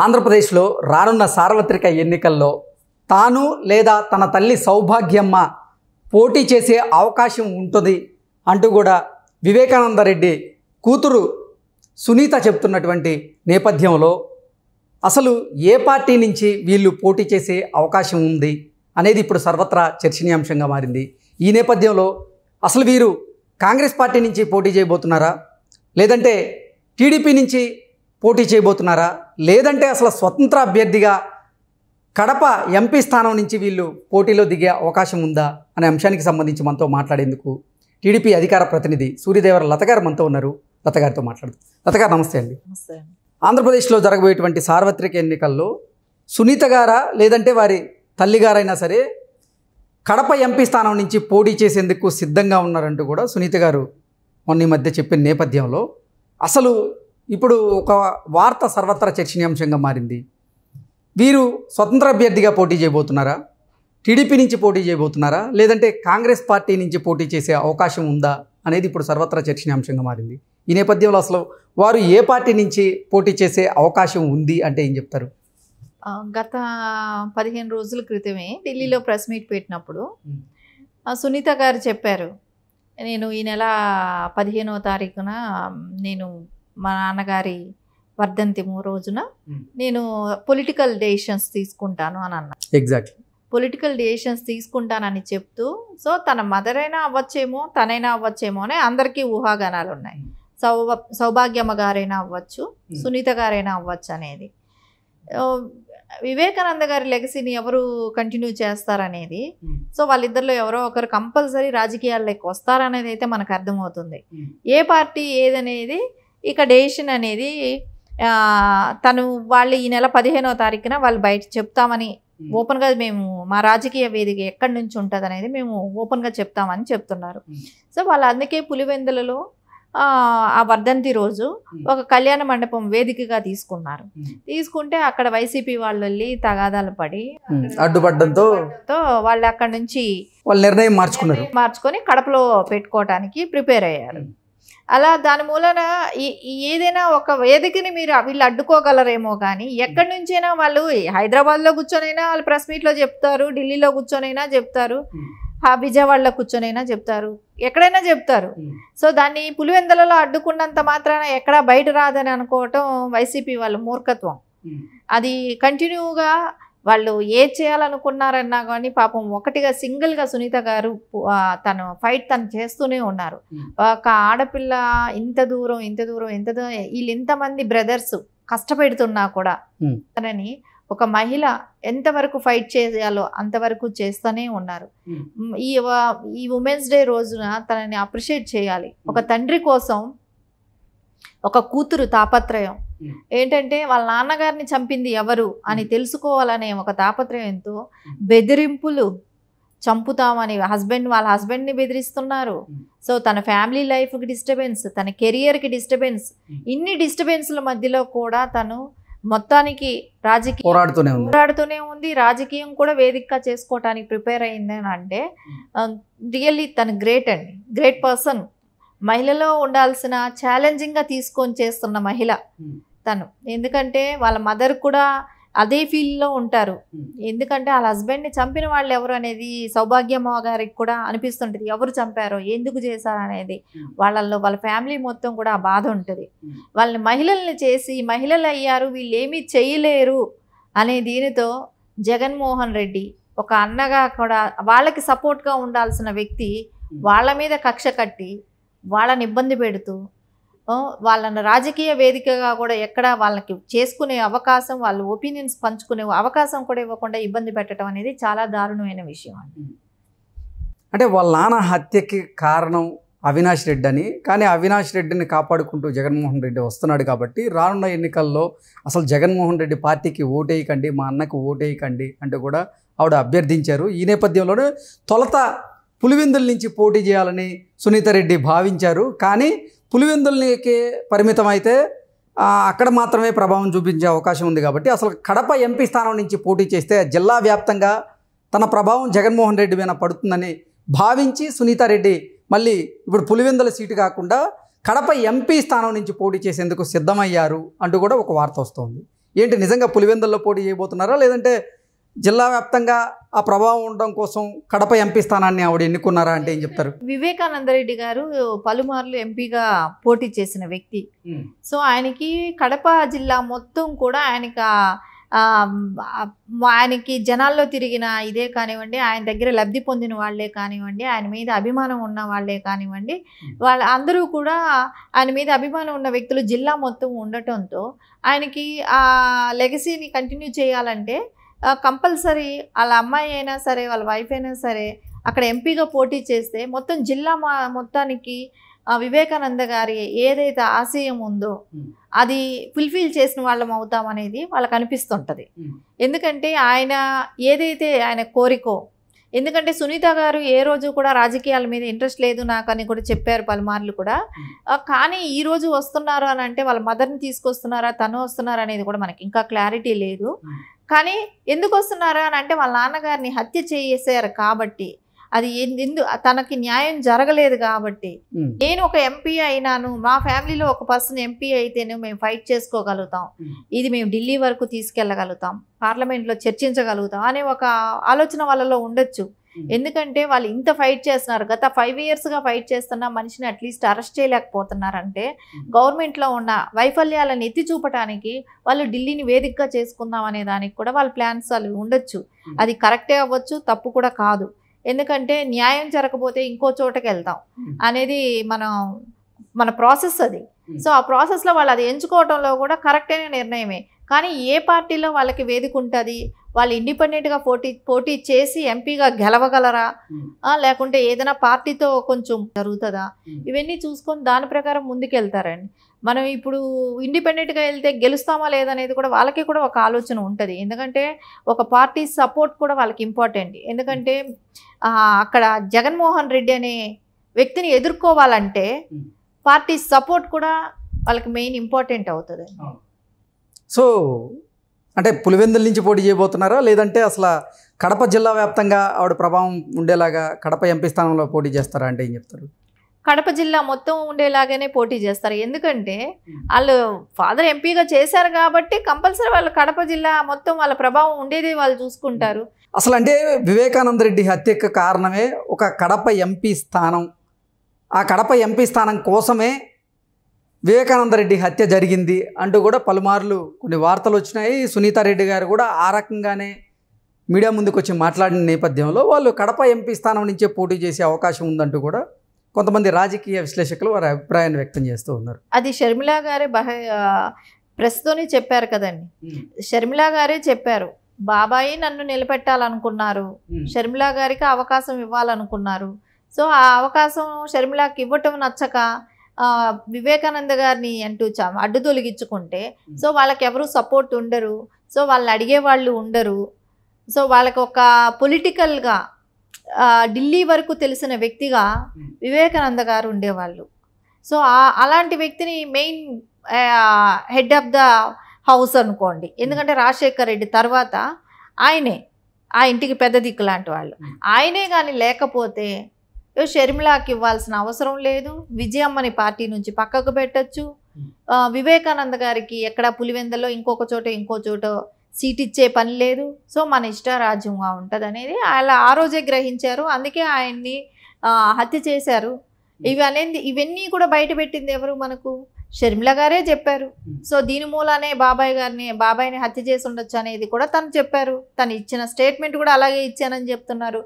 ఆంధ్రప్రదేశ్లో రానున్న సార్వత్రిక ఎన్నికల్లో తాను లేదా తన తల్లి సౌభాగ్యమ్మ పోటీ చేసే అవకాశం ఉంటుంది అంటూ కూడా వివేకానంద రెడ్డి కూతురు సునీత చెప్తున్నటువంటి నేపథ్యంలో అసలు ఏ పార్టీ నుంచి వీళ్ళు పోటీ చేసే అవకాశం ఉంది అనేది ఇప్పుడు సర్వత్రా చర్చనీయాంశంగా మారింది. ఈ నేపథ్యంలో అసలు వీరు కాంగ్రెస్ పార్టీ నుంచి పోటీ చేయబోతున్నారా, లేదంటే టీడీపీ నుంచి పోటీ చేయబోతున్నారా, లేదంటే అసలు స్వతంత్ర అభ్యర్థిగా కడప ఎంపీ స్థానం నుంచి వీళ్ళు పోటీలో దిగే అవకాశం ఉందా అనే అంశానికి సంబంధించి మనతో మాట్లాడేందుకు టీడీపీ అధికార ప్రతినిధి సూర్యదేవర లత గారు మనతో ఉన్నారు. లత గారితో మాట్లాడుతూ. లత గారు నమస్తే అండి. నమస్తే. ఆంధ్రప్రదేశ్లో జరగబోయేటువంటి సార్వత్రిక ఎన్నికల్లో సునీత గారా లేదంటే వారి తల్లిగారైనా సరే కడప ఎంపీ స్థానం నుంచి పోటీ చేసేందుకు సిద్ధంగా ఉన్నారంటూ కూడా సునీత గారు మొన్న ఈ మధ్య చెప్పిన నేపథ్యంలో అసలు ఇప్పుడు ఒక వార్త సర్వత్రా చర్చనీయాంశంగా మారింది. వీరు స్వతంత్ర అభ్యర్థిగా పోటీ చేయబోతున్నారా, టీడీపీ నుంచి పోటీ చేయబోతున్నారా, లేదంటే కాంగ్రెస్ పార్టీ నుంచి పోటీ చేసే అవకాశం ఉందా అనేది ఇప్పుడు సర్వత్రా చర్చనీయాంశంగా మారింది. ఈ నేపథ్యంలో అసలు వారు ఏ పార్టీ నుంచి పోటీ చేసే అవకాశం ఉంది అంటే ఏం చెప్తారు? గత 15 రోజుల క్రితమే ఢిల్లీలో ప్రెస్ మీట్ పెట్టినప్పుడు సునీత గారు చెప్పారు, నేను ఈ నెల 15వ తారీఖున నేను మా నాన్నగారి వర్ధంతి రోజున నేను పొలిటికల్ డెసిషన్స్ తీసుకుంటాను అని అన్నా. ఎగ్జాక్ట్లీ పొలిటికల్ డెసిషన్స్ తీసుకుంటానని చెప్తూ, సో తన మదర్ అయినా అవ్వచ్చేమో తనైనా అవ్వచ్చేమో అని అందరికీ ఊహాగానాలు ఉన్నాయి. సౌభాగ్యమ్మ గారైనా అవ్వచ్చు, సునీత గారైనా అవ్వచ్చు అనేది. వివేకానంద గారి లెగసీని ఎవరు కంటిన్యూ చేస్తారనేది, సో వాళ్ళిద్దరిలో ఎవరో ఒకరు కంపల్సరీ రాజకీయాల్లోకి వస్తారనేది అయితే మనకు అర్థమవుతుంది. ఏ పార్టీ ఏదనేది ఇక డెసిషన్ అనేది వాళ్ళు ఈ నెల 15వ తారీఖున వాళ్ళు బయట చెప్తామని ఓపెన్గా మేము మా రాజకీయ వేదిక ఎక్కడి నుంచి ఉంటుంది అనేది మేము ఓపెన్గా చెప్తామని చెప్తున్నారు. సో వాళ్ళు అందుకే పులివెందులలో ఆ వర్ధంతి రోజు ఒక కళ్యాణ మండపం వేదికగా తీసుకుంటే అక్కడ వైసీపీ వాళ్ళు వెళ్ళి తగాదాలు పడి అడ్డుపడడంతో వాళ్ళు అక్కడ నుంచి వాళ్ళు నిర్ణయం మార్చుకొని కడపలో పెట్టుకోవడానికి ప్రిపేర్ అయ్యారు. అలా దాని మూలన ఏదైనా ఒక వేదికని వీళ్ళు అడ్డుకోగలరేమో కానీ ఎక్కడి నుంచైనా వాళ్ళు హైదరాబాద్లో కూర్చొనైనా వాళ్ళు ప్రెస్ మీట్లో చెప్తారు, ఢిల్లీలో కూర్చొనైనా చెప్తారు, విజయవాడలో కూర్చొనైనా చెప్తారు, ఎక్కడైనా చెప్తారు. సో దాన్ని పులివెందులలో అడ్డుకున్నంత మాత్రాన ఎక్కడా బయట రాదని అనుకోవటం వైసీపీ వాళ్ళ మూర్ఖత్వం. అది కంటిన్యూగా వాళ్ళు ఏ చేయాలనుకున్నారన్నా కానీ పాపం ఒకటిగా సింగిల్గా సునీత గారు తను చేస్తూనే ఉన్నారు. ఒక ఆడపిల్ల ఇంత దూరం వీళ్ళు ఇంతమంది బ్రదర్స్ కష్టపెడుతున్నా కూడా తనని ఒక మహిళ ఎంతవరకు ఫైట్ చేయాలో అంతవరకు చేస్తూనే ఉన్నారు. ఈ ఉమెన్స్ డే రోజున తనని అప్రిషియేట్ చేయాలి. ఒక తండ్రి కోసం ఒక కూతురు తాపత్రయం ఏంటంటే వాళ్ళ నాన్నగారిని చంపింది ఎవరు అని తెలుసుకోవాలనే ఒక తాపత్రయంతో బెదిరింపులు, చంపుతామని వాళ్ళ హస్బెండ్ని బెదిరిస్తున్నారు. సో తన ఫ్యామిలీ లైఫ్కి డిస్టర్బెన్స్, తన కెరియర్కి డిస్టర్బెన్స్, ఇన్ని డిస్టర్బెన్స్ల మధ్యలో కూడా తను మొత్తానికి పోరాడుతూనే ఉంది. రాజకీయం కూడా వేదికగా చేసుకోవటానికి ప్రిపేర్ అయింది అని అంటే రియల్లీ తను గ్రేట్ పర్సన్. మహిళలో ఉండాల్సిన ఛాలెంజింగ్గా తీసుకొని చేస్తున్న మహిళ తను. ఎందుకంటే వాళ్ళ మదర్ కూడా అదే ఫీల్డ్లో ఉంటారు. ఎందుకంటే వాళ్ళ హస్బెండ్ని చంపిన వాళ్ళు ఎవరు అనేది సౌభాగ్యమ్మ గారికి కూడా అనిపిస్తుంటుంది. ఎవరు చంపారో, ఎందుకు చేశారు అనేది వాళ్ళ ఫ్యామిలీ మొత్తం కూడా ఆ బాధ ఉంటుంది. వాళ్ళని మహిళల్ని చేసి మహిళలు అయ్యారు, వీళ్ళు ఏమీ చేయలేరు అనే దీనితో జగన్మోహన్ రెడ్డి ఒక అన్నగా కూడా వాళ్ళకి సపోర్ట్గా ఉండాల్సిన వ్యక్తి వాళ్ళ మీద కక్ష కట్టి వాళ్ళని ఇబ్బంది పెడుతూ వాళ్ళని రాజకీయ వేదికగా కూడా ఎక్కడ వాళ్ళకి చేసుకునే అవకాశం, వాళ్ళ ఒపీనియన్స్ పంచుకునే అవకాశం కూడా ఇవ్వకుండా ఇబ్బంది పెట్టడం అనేది చాలా దారుణమైన విషయం అండి. అంటే వాళ్ళ నాన్న హత్యకి కారణం అవినాష్ రెడ్డి అని, కానీ అవినాష్ రెడ్డిని కాపాడుకుంటూ జగన్మోహన్ రెడ్డి వస్తున్నాడు కాబట్టి రానున్న ఎన్నికల్లో అసలు జగన్మోహన్ రెడ్డి పార్టీకి ఓటేయకండి, మా అన్నకు ఓటేయకండి అంటూ కూడా ఆవిడ అభ్యర్థించారు. ఈ నేపథ్యంలోనే తొలుత పులివెందుల నుంచి పోటీ చేయాలని సునీత రెడ్డి భావించారు. కానీ పులివెందులకి పరిమితం అయితే అక్కడ మాత్రమే ప్రభావం చూపించే అవకాశం ఉంది కాబట్టి అసలు కడప ఎంపీ స్థానం నుంచి పోటీ చేస్తే జిల్లా వ్యాప్తంగా తన ప్రభావం జగన్మోహన్ రెడ్డి మీద పడుతుందని భావించి సునీత రెడ్డి మళ్ళీ ఇప్పుడు పులివెందుల సీటు కాకుండా కడప ఎంపీ స్థానం నుంచి పోటీ చేసేందుకు సిద్ధమయ్యారు అంటూ కూడా ఒక వార్త వస్తుంది. ఏంటి నిజంగా పులివెందుల్లో పోటీ చేయబోతున్నారా, లేదంటే జిల్లా వ్యాప్తంగా ఆ ప్రభావం ఉండడం కోసం కడప ఎంపీ స్థానాన్ని ఆవిడ ఎన్నుకున్నారా అంటే ఏం చెప్తారు? వివేకానందరెడ్డి గారు పలుమార్లు ఎంపీగా పోటీ చేసిన వ్యక్తి. సో ఆయనకి కడప జిల్లా మొత్తం కూడా ఆయనకి జనాల్లో తిరిగిన ఇదే కానివ్వండి, ఆయన దగ్గర లబ్ధి పొందిన వాళ్ళే కానివ్వండి, ఆయన మీద అభిమానం ఉన్న వాళ్ళే కానివ్వండి, వాళ్ళ అందరూ కూడా ఆయన మీద అభిమానం ఉన్న వ్యక్తులు జిల్లా మొత్తం ఉండటంతో ఆయనకి ఆ లెగసీని కంటిన్యూ చేయాలంటే కంపల్సరీ వాళ్ళ అమ్మాయి అయినా సరే వాళ్ళ వైఫ్ అయినా సరే అక్కడ ఎంపీగా పోటీ చేస్తే మొత్తం జిల్లా మొత్తానికి వివేకానంద గారి ఏదైతే ఆశయం ఉందో అది ఫుల్ఫిల్ చేసిన వాళ్ళం అవుతాం అనేది వాళ్ళకి అనిపిస్తుంటుంది. ఎందుకంటే ఆయన ఏదైతే ఆయన కోరికో, ఎందుకంటే సునీత గారు ఏ రోజు కూడా రాజకీయాల మీద ఇంట్రెస్ట్ లేదు నాకు అని కూడా చెప్పారు పలుమార్లు కూడా. కానీ ఈ రోజు వస్తున్నారు అని అంటే వాళ్ళ మదర్ని తీసుకొస్తున్నారా తను వస్తున్నారా అనేది కూడా మనకి ఇంకా క్లారిటీ లేదు. కానీ ఎందుకు వస్తున్నారా అని అంటే వాళ్ళ నాన్నగారిని హత్య చేసేసారు కాబట్టి, అది తనకి న్యాయం జరగలేదు కాబట్టి, నేను ఒక ఎంపీ అయినాను, మా ఫ్యామిలీలో ఒక పర్సన్ ఎంపీ అయితేనే మేము ఫైట్ చేసుకోగలుగుతాం, ఇది మేము ఢిల్లీ వరకు తీసుకెళ్ళగలుగుతాం, పార్లమెంట్లో చర్చించగలుగుతాం అనే ఒక ఆలోచన వాళ్ళలో ఉండొచ్చు. ఎందుకంటే వాళ్ళు ఇంత ఫైట్ చేస్తున్నారు, గత 5 yearsగా ఫైట్ చేస్తున్న మనిషిని అట్లీస్ట్ అరెస్ట్ చేయలేకపోతున్నారంటే గవర్నమెంట్లో ఉన్న వైఫల్యాలను ఎత్తి చూపడానికి వాళ్ళు ఢిల్లీని వేదికగా చేసుకుందాం అనే దానికి కూడా వాళ్ళ ప్లాన్స్ వాళ్ళు ఉండొచ్చు. అది కరెక్టే అవ్వచ్చు, తప్పు కూడా కాదు. ఎందుకంటే న్యాయం జరగకపోతే ఇంకో చోటకి వెళ్తాం అనేది మన ప్రాసెస్ అది. సో ఆ ప్రాసెస్లో వాళ్ళు అది ఎంచుకోవడంలో కూడా కరెక్ట్ అయిన నిర్ణయమే. కానీ ఏ పార్టీలో వాళ్ళకి వేదిక ఉంటుంది, వాళ్ళు ఇండిపెండెంట్గా పోటీ చేసి ఎంపీగా గెలవగలరా, లేకుంటే ఏదైనా పార్టీతో కొంచెం జరుగుతుందా, ఇవన్నీ చూసుకొని దాని ప్రకారం ముందుకెళ్తారండి. మనం ఇప్పుడు ఇండిపెండెంట్గా వెళ్తే గెలుస్తామా లేదనేది కూడా వాళ్ళకి కూడా ఒక ఆలోచన ఉంటుంది. ఎందుకంటే ఒక పార్టీ సపోర్ట్ కూడా వాళ్ళకి ఇంపార్టెంట్. ఎందుకంటే అక్కడ జగన్మోహన్ రెడ్డి అనే వ్యక్తిని ఎదుర్కోవాలంటే పార్టీ సపోర్ట్ కూడా వాళ్ళకి మెయిన్ ఇంపార్టెంట్ అవుతుంది. సో అంటే పులివెందుల నుంచి పోటీ చేయబోతున్నారా, లేదంటే అసలు కడప జిల్లా వ్యాప్తంగా ఆవిడ ప్రభావం ఉండేలాగా కడప ఎంపీ స్థానంలో పోటీ చేస్తారా అంటే ఏం చెప్తారు? కడప జిల్లా మొత్తం ఉండేలాగానే పోటీ చేస్తారు. ఎందుకంటే వాళ్ళు ఫాదర్ ఎంపీగా చేశారు కాబట్టి కంపల్సరీ వాళ్ళు కడప జిల్లా మొత్తం వాళ్ళ ప్రభావం ఉండేది వాళ్ళు చూసుకుంటారు. అసలు అంటే వివేకానంద రెడ్డి హత్యకు కారణమే ఒక కడప ఎంపీ స్థానం. ఆ కడప ఎంపీ స్థానం కోసమే వివేకానంద రెడ్డి హత్య జరిగింది అంటూ కూడా పలుమార్లు కొన్ని వార్తలు వచ్చినాయి. సునీతారెడ్డి గారు కూడా ఆ రకంగానే మీడియా ముందుకు వచ్చి మాట్లాడిన నేపథ్యంలో వాళ్ళు కడప ఎంపీ స్థానం నుంచే పోటీ చేసే అవకాశం ఉందంటూ కూడా కొంతమంది రాజకీయ విశ్లేషకులు వారి అభిప్రాయాన్ని వ్యక్తం చేస్తూ ఉన్నారు. అది షర్మిల గారే ప్రెస్తోనే చెప్పారు కదండి. షర్మిల గారే చెప్పారు, బాబాయి నన్ను నిలబెట్టాలనుకున్నారు, షర్మిల గారికి అవకాశం ఇవ్వాలనుకున్నారు. సో ఆ అవకాశం షర్మిలకి ఇవ్వటం నచ్చక వివేకానంద గారిని అంటూ అడ్డు తొలగించుకుంటే సో వాళ్ళకి ఎవరు సపోర్ట్ ఉండరు, సో వాళ్ళని అడిగే వాళ్ళు ఉండరు. సో వాళ్ళకి ఒక పొలిటికల్గా ఢిల్లీ వరకు తెలిసిన వ్యక్తిగా వివేకానంద గారు ఉండేవాళ్ళు. సో అలాంటి వ్యక్తిని main head of the house అనుకోండి. ఎందుకంటే రాజశేఖర్ రెడ్డి తర్వాత ఆయనే ఆ ఇంటికి పెద్ద దిక్కు లాంటి వాళ్ళు. ఆయనే కానీ లేకపోతే షర్మిలాకి ఇవ్వాల్సిన అవసరం లేదు, విజయమ్మని పార్టీ నుంచి పక్కకు పెట్టచ్చు, వివేకానంద గారికి ఎక్కడ పులివెందులో ఇంకొక చోట సీట్ ఇచ్చే పని లేదు. సో మన ఇష్టారాజ్యంగా ఉంటుంది అనేది అలా ఆ రోజే గ్రహించారు. అందుకే ఆయన్ని హత్య చేశారు. ఇవన్నీ కూడా బయట పెట్టింది ఎవరు? మనకు షర్మిల గారే చెప్పారు. సో దీని మూలానే బాబాయిని హత్య చేసి ఉండొచ్చు అనేది కూడా తను చెప్పారు. తను ఇచ్చిన స్టేట్మెంట్ కూడా అలాగే ఇచ్చానని చెప్తున్నారు.